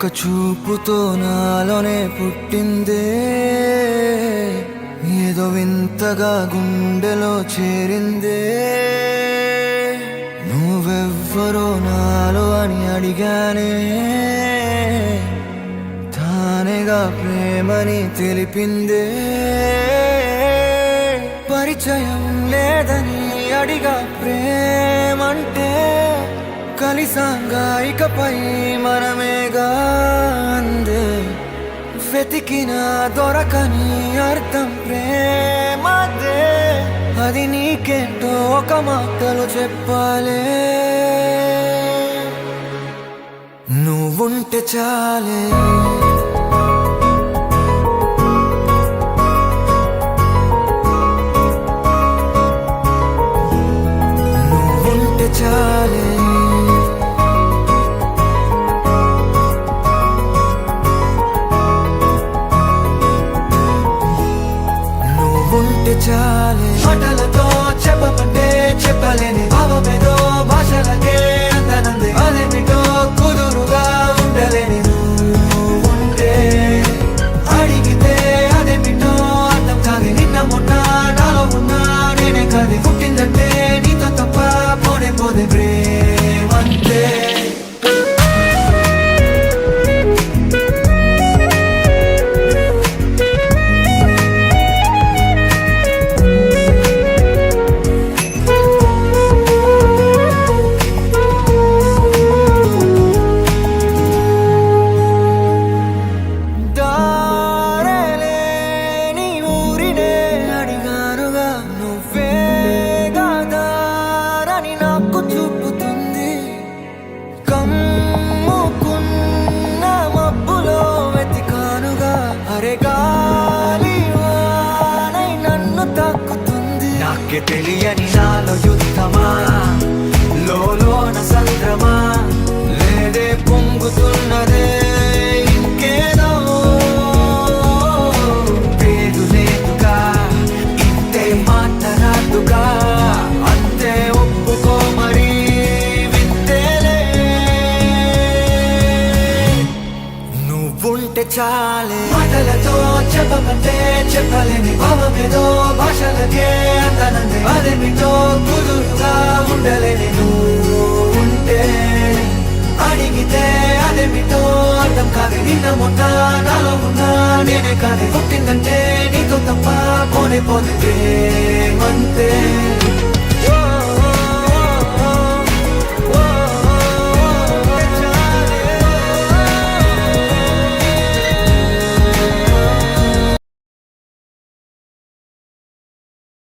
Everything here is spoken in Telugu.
ఒక చూపుతో నాలోనే పుట్టిందే, ఏదో వింతగా గుండెలో చేరిందే. నువ్వెవ్వరో నాలో అని అడిగానే, తానేగా ప్రేమని తెలిపిందే. పరిచయం లేదని అడిగా ప్రేమంటే, కలిసాంగా ఇకపై మనమేగా అందే. వెతికిన దొరకని అర్థం ప్రేమదే, అది నీకేంటో ఒక మాటలు చెప్పాలే. నువ్వుంటే చాలే, నువ్వుంటే చాలే, ఉంటే చాలే. మాటలతో చెప్పమంటే చెప్పలేని భావమేదో భాషలకే అందనందే. అదేమిటో కుదురుగా ఉండలేని నువ్వుంటే, అడిగితే అదేమిటో అర్థం కాదు. నిన్న మొన్న నాలో ఉన్నా నేనే కాదు. పుట్టిందంటే నీతో తప్ప పోనే పోదే ప్రేమంతే. నాకే తెలియని నాలో యుద్ధమా, లోన సంద్రమా, లేదే పొంగుతున్నదే ఇంకేదో. పేరు లేదుగా, ఇంతే మాట్లాడుగా, అంతే ఒప్పుకో మరి వింతేలే. నువ్వుంటే చాలే. మాటలతో చెప్పమంటే చెప్పలేని భావమేదో భాషలకే అందనందే. అదేమిటో కుదురుగా ఉండలేని నువ్వుంటే, అడిగితే అదేమిటో అర్థం కాదు. నిన్న మొన్న నాలో ఉన్నా నేనే కాదు. పుట్టిందంటే నీతో తప్ప పోనే పోతే ప్రేమంతే.